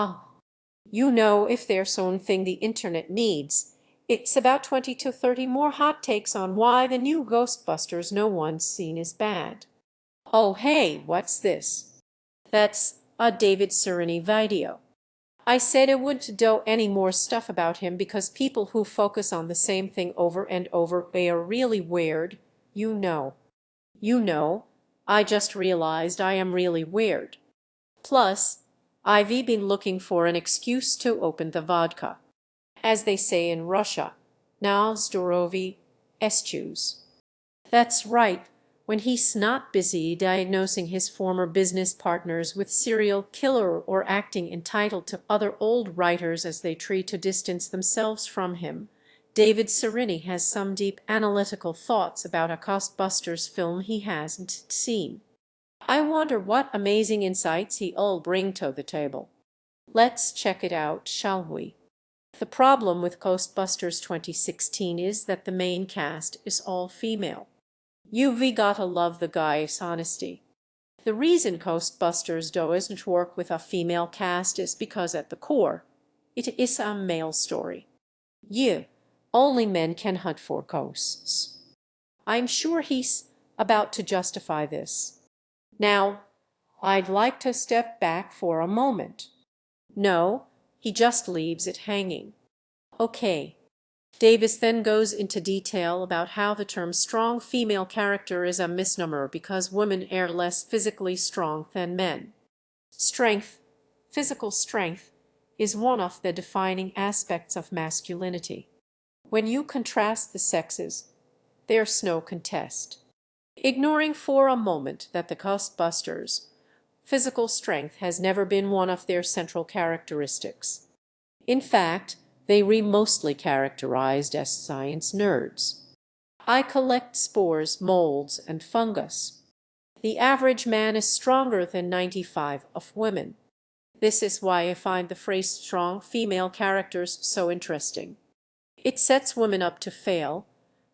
Ah, you know, if there's something the internet needs, it's about 20 to 30 more hot takes on why the new Ghostbusters no one's seen is bad. Oh hey, what's this? That's a David Aurini video. I said I wouldn't do any more stuff about him because people who focus on the same thing over and over, they are really weird, you know. You know, I just realized I am really weird. Plus, I've been looking for an excuse to open the vodka. As they say in Russia, na zdorovi eschus. That's right, when he's not busy diagnosing his former business partners with serial killer or acting entitled to other old writers as they try to distance themselves from him, David Aurini has some deep analytical thoughts about a Ghostbusters film he hasn't seen. I wonder what amazing insights he'll bring to the table. Let's check it out, shall we? The problem with Ghostbusters 2016 is that the main cast is all female. You've gotta love the guy's honesty. The reason Ghostbusters doesn't work with a female cast is because at the core, it is a male story. Yeah, only men can hunt for ghosts. I'm sure he's about to justify this. Now, I'd like to step back for a moment. No, he just leaves it hanging. Okay. Davis then goes into detail about how the term strong female character is a misnomer because women are less physically strong than men. Strength, physical strength, is one of the defining aspects of masculinity. When you contrast the sexes, there's no contest. Ignoring for a moment that the Ghostbusters' physical strength has never been one of their central characteristics. In fact, they were mostly characterized as science nerds. I collect spores, molds, and fungus. The average man is stronger than 95% of women. This is why I find the phrase strong female characters so interesting. It sets women up to fail,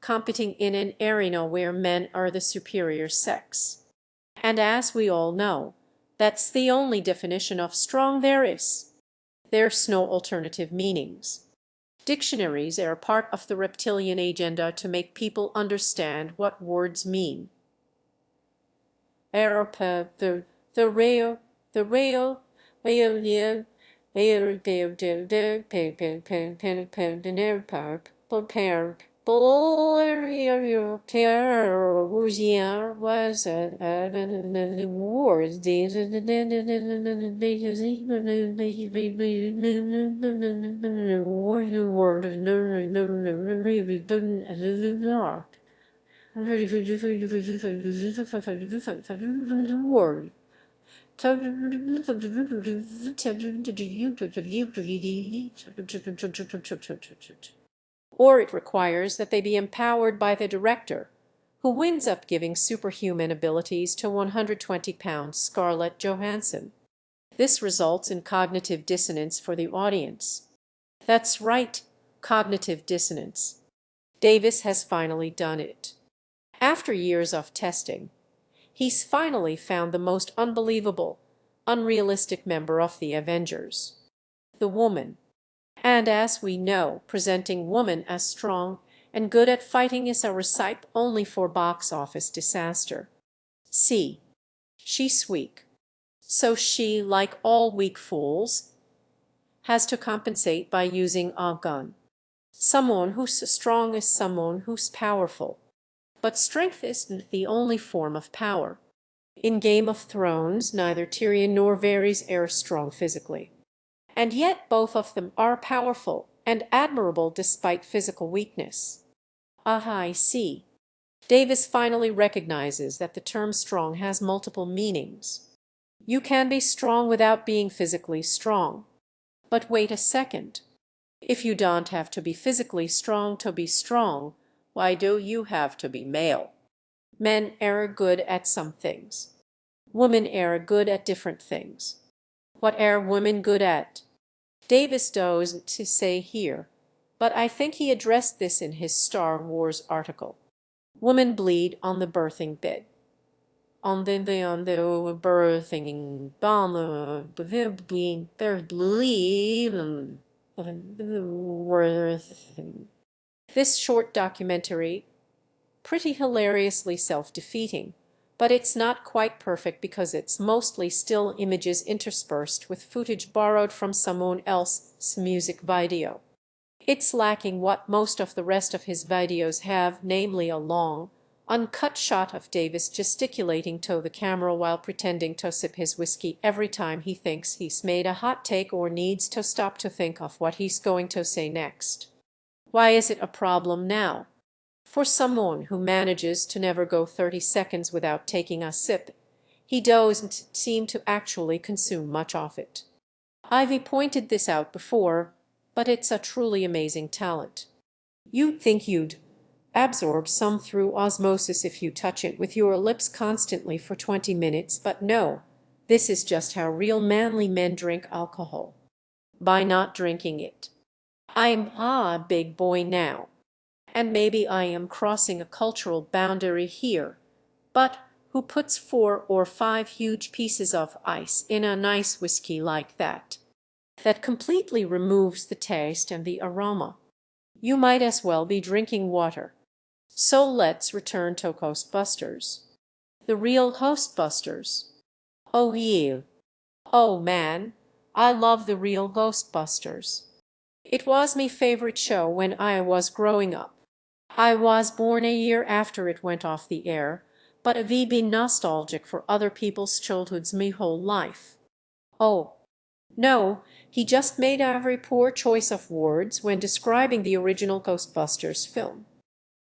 competing in an arena where men are the superior sex. And as we all know, that's the only definition of strong there is. There's no alternative meanings. Dictionaries are part of the reptilian agenda to make people understand what words mean. The rail, word. Or it requires that they be empowered by the director, who winds up giving superhuman abilities to 120-pound Scarlett Johansson. This results in cognitive dissonance for the audience. That's right, cognitive dissonance. Davis has finally done it. After years of testing, he's finally found the most unbelievable, unrealistic member of the Avengers, the woman. And as we know, presenting woman as strong and good at fighting is a recipe only for box office disaster. See, she's weak. So she, like all weak fools, has to compensate by using a gun. Someone who's strong is someone who's powerful. But strength isn't the only form of power. In Game of Thrones, neither Tyrion nor Varys are strong physically. And yet both of them are powerful and admirable despite physical weakness. Ah, I see. Davis finally recognizes that the term strong has multiple meanings. You can be strong without being physically strong. But wait a second. If you don't have to be physically strong to be strong, why do you have to be male? Men are good at some things. Women are good at different things. What are women good at? Davis doesn't say here, but I think he addressed this in his Star Wars article. Women bleed on the birthing bed. on the birthing bomb being believe worth. This short documentary, pretty hilariously self-defeating, but it's not quite perfect because it's mostly still images interspersed with footage borrowed from someone else's music video. It's lacking what most of the rest of his videos have, namely a long, uncut shot of Davis gesticulating to the camera while pretending to sip his whiskey every time he thinks he's made a hot take or needs to stop to think of what he's going to say next. Why is it a problem now? For someone who manages to never go 30 seconds without taking a sip, he doesn't seem to actually consume much of it. I've pointed this out before, but it's a truly amazing talent. You'd think you'd absorb some through osmosis if you touch it with your lips constantly for 20 minutes, but no, this is just how real manly men drink alcohol. By not drinking it. I'm a big boy now. And maybe I am crossing a cultural boundary here, but who puts 4 or 5 huge pieces of ice in a nice whiskey like that? That completely removes the taste and the aroma. You might as well be drinking water. So let's return to Ghostbusters. The real Ghostbusters. Oh yeah. Oh man, I love the real Ghostbusters. It was my favorite show when I was growing up. I was born a year after it went off the air, but I've been nostalgic for other people's childhoods me whole life. Oh, no, he just made a very poor choice of words when describing the original Ghostbusters film.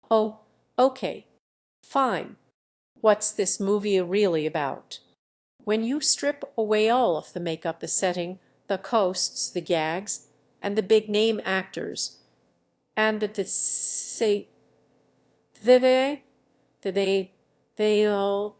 Oh, okay. Fine. What's this movie really about? When you strip away all of the makeup, the setting, the coasts, the gags, and the big-name actors, and the say they all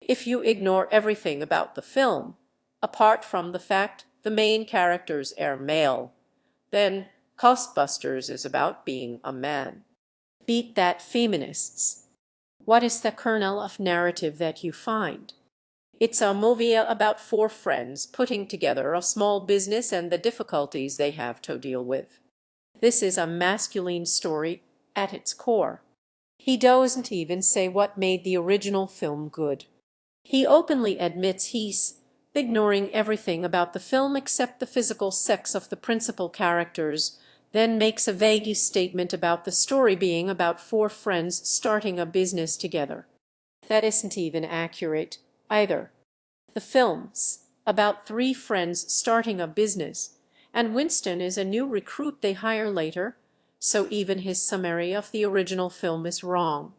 If you ignore everything about the film, apart from the fact the main characters are male, then Ghostbusters is about being a man. Beat that, feminists. What is the kernel of narrative that you find? It's a movie about 4 friends putting together a small business and the difficulties they have to deal with. This is a masculine story at its core. He doesn't even say what made the original film good. He openly admits he's ignoring everything about the film except the physical sex of the principal characters, then makes a vague statement about the story being about 4 friends starting a business together. That isn't even accurate, either. The film's about 3 friends starting a business, and Winston is a new recruit they hire later, so even his summary of the original film is wrong.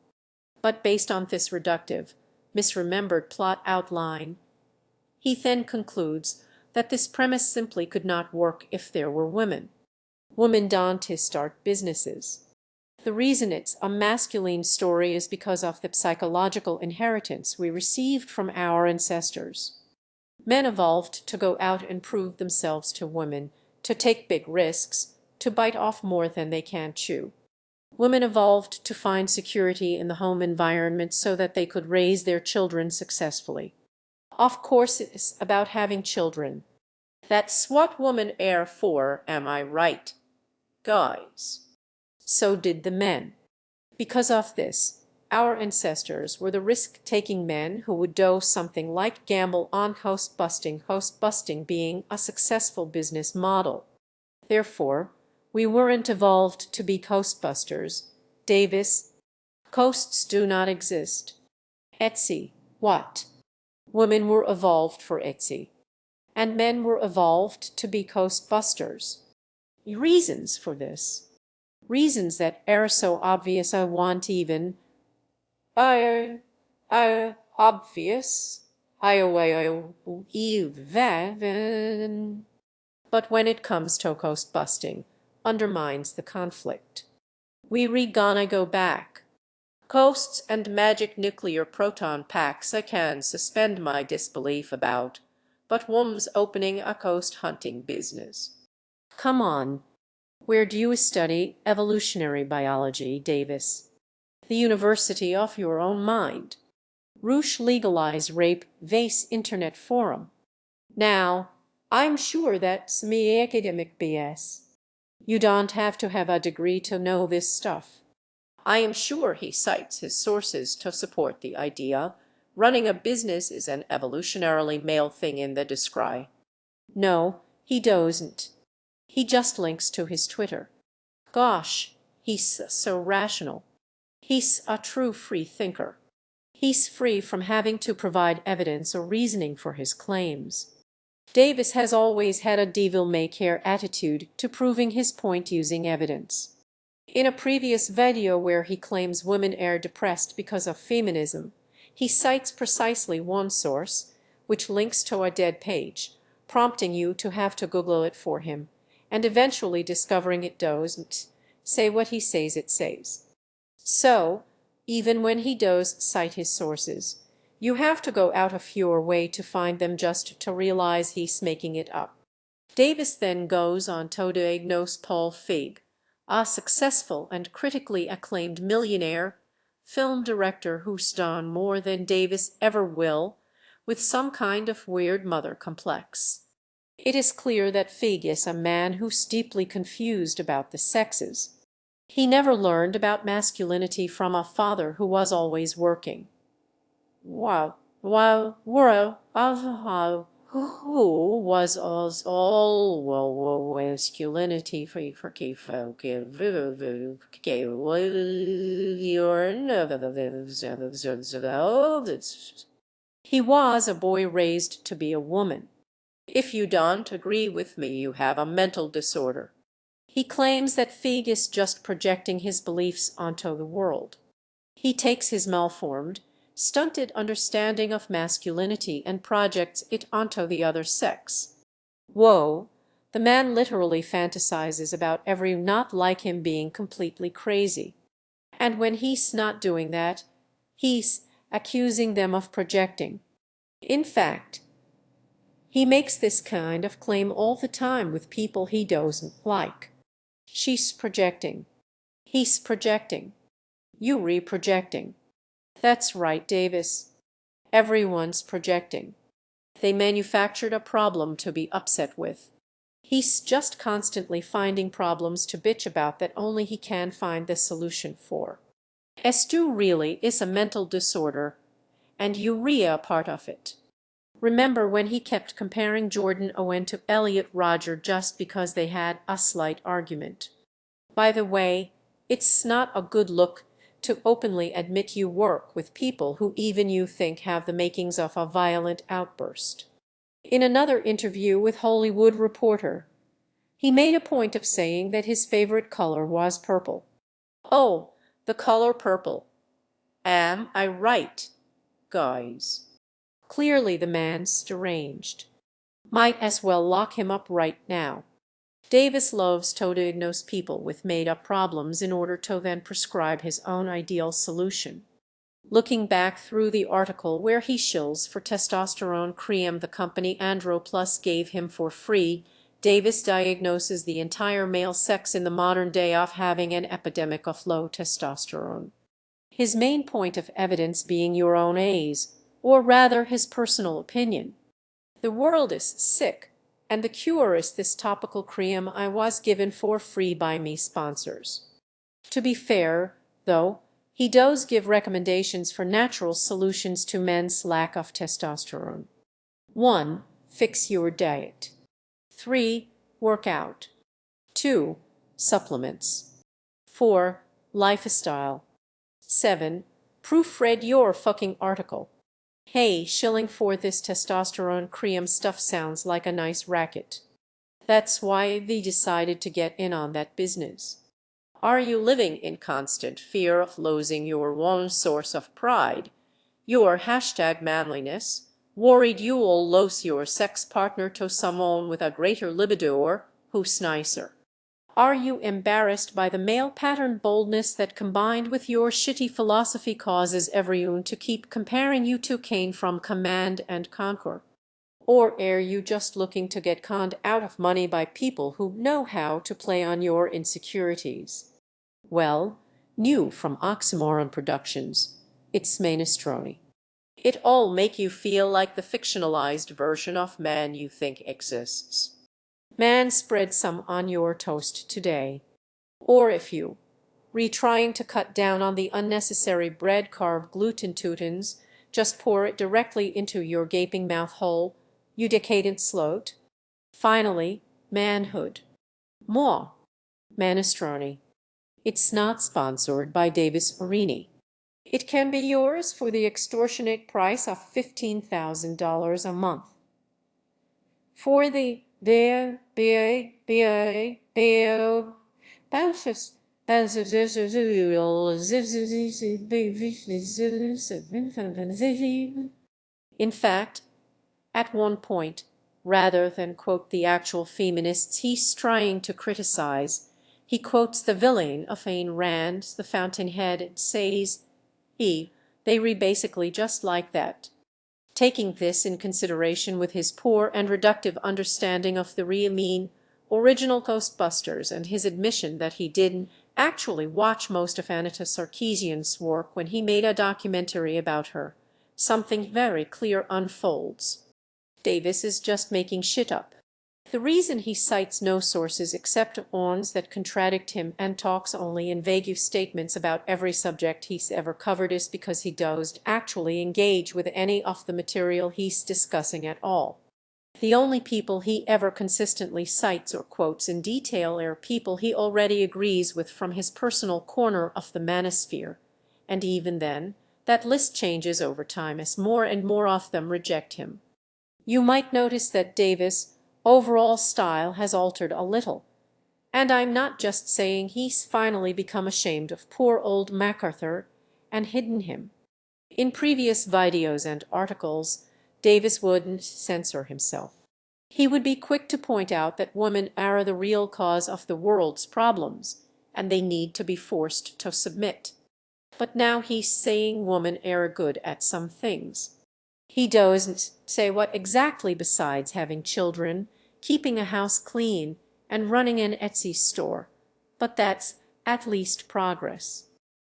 But based on this reductive, misremembered plot outline, He then concludes that this premise simply could not work if there were women. Women don't start businesses. The reason it's a masculine story is because of the psychological inheritance we received from our ancestors. Men evolved to go out and prove themselves to women, to take big risks, to bite off more than they can chew. Women evolved to find security in the home environment so that they could raise their children successfully. Of course, it's about having children. That's what women are for, am I right, guys? So did the men. Because of this, our ancestors were the risk-taking men who would do something like gamble on host-busting being a successful business model. Therefore, we weren't evolved to be Ghostbusters. Davis, ghosts do not exist. Etsy, what? Women were evolved for Etsy, and men were evolved to be Ghostbusters. Reasons for this. Reasons that are so obvious I want even obvious. Even. But when it comes to ghost busting, undermines the conflict. We gonna go back. Ghosts and magic nuclear proton packs I can suspend my disbelief about, but woman's opening a ghost hunting business. Come on. Where do you study evolutionary biology, Davis? The university of your own mind. Roosh legalize rape vase internet forum. Now, I'm sure that's me academic BS. You don't have to have a degree to know this stuff. I am sure he cites his sources to support the idea running a business is an evolutionarily male thing in the descry. No, he doesn't. He just links to his Twitter. Gosh, he's so rational. He's a true free thinker. He's free from having to provide evidence or reasoning for his claims. Davis has always had a devil-may-care attitude to proving his point using evidence. In a previous video where he claims women are depressed because of feminism, he cites precisely one source, which links to a dead page, prompting you to have to Google it for him, and eventually discovering it doesn't say what he says it says. So, even when he does cite his sources, you have to go out of your way to find them just to realize he's making it up. Davis then goes on to diagnose Paul Feig, a successful and critically acclaimed millionaire film director who's done more than Davis ever will, with some kind of weird mother complex. It is clear that Feig is a man who's deeply confused about the sexes. He never learned about masculinity from a father who was always working. Who was all masculinity free for He was a boy raised to be a woman. If you don't agree with me, you have a mental disorder. He claims that Feig is just projecting his beliefs onto the world. He takes his malformed, stunted understanding of masculinity and projects it onto the other sex. Whoa, the man literally fantasizes about every not like him being completely crazy. And when he's not doing that, he's accusing them of projecting. In fact, he makes this kind of claim all the time with people he doesn't like. She's projecting. He's projecting. You re-projecting. That's right, Davis. Everyone's projecting. They manufactured a problem to be upset with. He's just constantly finding problems to bitch about that only he can find the solution for. Stu really is a mental disorder, and urea part of it. Remember when he kept comparing Jordan Owen to Elliot Rodger just because they had a slight argument. By the way, it's not a good look to openly admit you work with people who even you think have the makings of a violent outburst. In another interview with Hollywood Reporter, he made a point of saying that his favorite color was purple. Oh, the color purple. Am I right, guys? Clearly the man's deranged. Might as well lock him up right now. Davis loves to diagnose people with made-up problems in order to then prescribe his own ideal solution. Looking back through the article where he shills for testosterone cream the company Androplus gave him for free, Davis diagnoses the entire male sex in the modern day of having an epidemic of low testosterone. His main point of evidence being your own A's, or rather his personal opinion. The world is sick, and the cure is this topical cream I was given for free by me sponsors. To be fair, though, he does give recommendations for natural solutions to men's lack of testosterone. 1. Fix your diet. 3. Work out. 2. Supplements. 4. Lifestyle. 7. Proofread your fucking article. Hey, shilling for this testosterone cream stuff sounds like a nice racket. That's why they decided to get in on that business. Are you living in constant fear of losing your one source of pride, your #manliness, worried you'll lose your sex partner to someone with a greater libido or who's nicer? Are you embarrassed by the male pattern boldness that combined with your shitty philosophy causes everyone to keep comparing you to Cain from Command and Conquer? Or are you just looking to get conned out of money by people who know how to play on your insecurities? Well, new from Oxymoron Productions, it's minestrone. It all make you feel like the fictionalized version of man you think exists. Man, spread some on your toast today. Or if you trying to cut down on the unnecessary bread carb gluten tootins, just pour it directly into your gaping mouth hole, you decadent sloat. Finally, manhood. Moi. Minestrone. It's not sponsored by Davis Aurini. It can be yours for the extortionate price of $15,000 a month. For the in fact, at one point, rather than quote the actual feminists he's trying to criticize, he quotes the villain of Ayn Rand's The Fountainhead and says, they read basically just like that. Taking this in consideration with his poor and reductive understanding of the original Ghostbusters and his admission that he didn't actually watch most of Anita Sarkeesian's work when he made a documentary about her, something very clear unfolds. Davis is just making shit up. The reason he cites no sources except ones that contradict him and talks only in vague statements about every subject he's ever covered is because he doesn't actually engage with any of the material he's discussing at all. The only people he ever consistently cites or quotes in detail are people he already agrees with from his personal corner of the manosphere, and even then, that list changes over time as more and more of them reject him. You might notice that Davis' overall style has altered a little, and I'm not just saying he's finally become ashamed of poor old MacArthur and hidden him. In previous videos and articles, Davis wouldn't censor himself. He would be quick to point out that women are the real cause of the world's problems, and they need to be forced to submit. But now he's saying women are good at some things. He doesn't say what exactly besides having children, keeping a house clean, and running an Etsy store, but that's at least progress.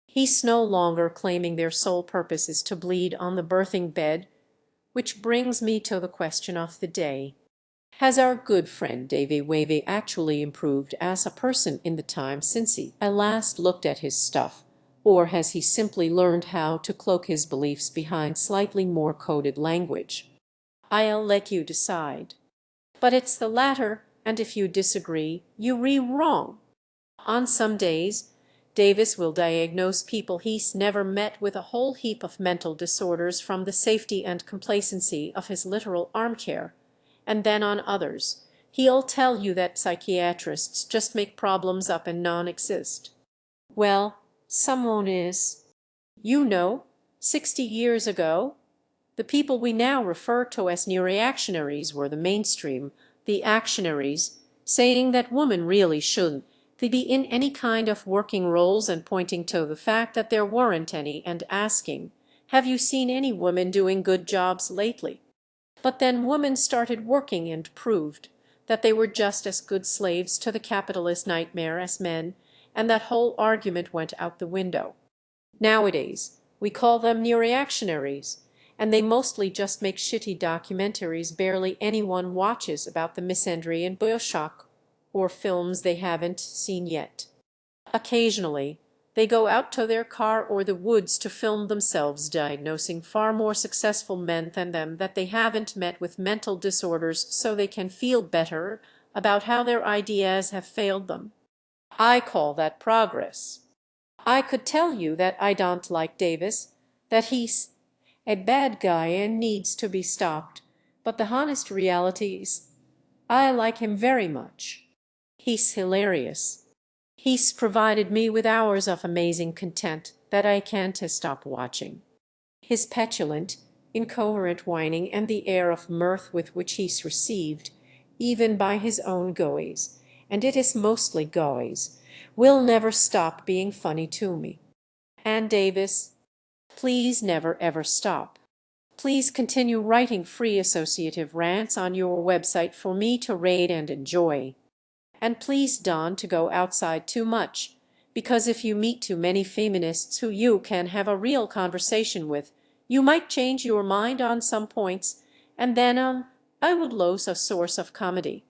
He's no longer claiming their sole purpose is to bleed on the birthing bed, which brings me to the question of the day. Has our good friend Davy Wavy actually improved as a person in the time since I last looked at his stuff? Or has he simply learned how to cloak his beliefs behind slightly more coded language? I'll let you decide. But it's the latter, and if you disagree, you're wrong. On some days, Davis will diagnose people he's never met with a whole heap of mental disorders from the safety and complacency of his literal armchair, and then on others, he'll tell you that psychiatrists just make problems up and non-exist. Well, someone is. 60 years ago, The people we now refer to as neoreactionaries were the mainstream, the actionaries, saying that women really shouldn't be in any kind of working roles and pointing to the fact that there weren't any and asking, "Have you seen any women doing good jobs lately?" But then women started working and proved that they were just as good slaves to the capitalist nightmare as men, and that whole argument went out the window. Nowadays we call them neoreactionaries, and they mostly just make shitty documentaries barely anyone watches about the misandry and Bioshock, or films they haven't seen yet. Occasionally they go out to their car or the woods to film themselves diagnosing far more successful men than them that they haven't met with mental disorders so they can feel better about how their ideas have failed them. I call that progress. I could tell you that I don't like Davis, that he's a bad guy and needs to be stopped, but the honest reality is I like him very much. He's hilarious. He's provided me with hours of amazing content that I can't stop watching. His petulant, incoherent whining and the air of mirth with which he's received, even by his own goees, and it is mostly goees, will never stop being funny to me. And Davis, please never ever stop. Please continue writing free associative rants on your website for me to read and enjoy. And please don't to go outside too much, because if you meet too many feminists who you can have a real conversation with, you might change your mind on some points, and then I would lose a source of comedy.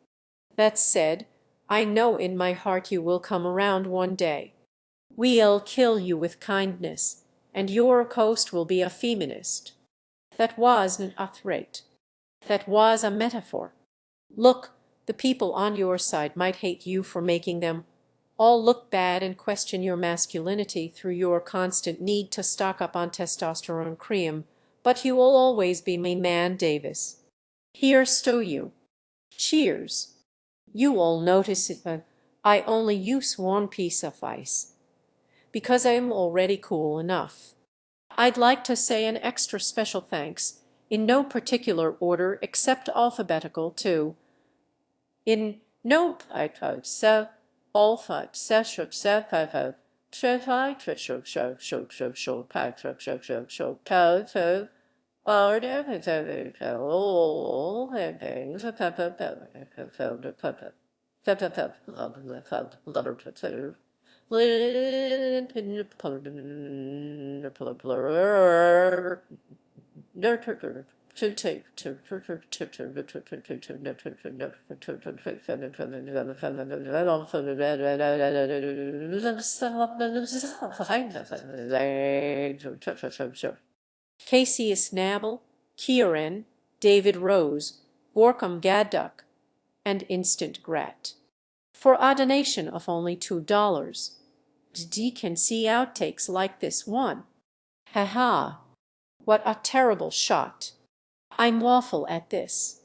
That said, I know in my heart you will come around one day. We'll kill you with kindness, and your host will be a feminist. That wasn't a threat. That was a metaphor. Look, the people on your side might hate you for making them all look bad and question your masculinity through your constant need to stock up on testosterone cream, but you will always be my man, Davis. Here's to you. Cheers. You all notice it, but I only use one piece of ice, because I am already cool enough. I'd like to say an extra special thanks, in no particular order except alphabetical, to in no so all five session seven Casey Snabel, Kieran, David Rose, Borkham Gadduck, and Instant Grat. For a donation of only $2, D can see outtakes like this one. Ha ha! What a terrible shot! I'm awful at this.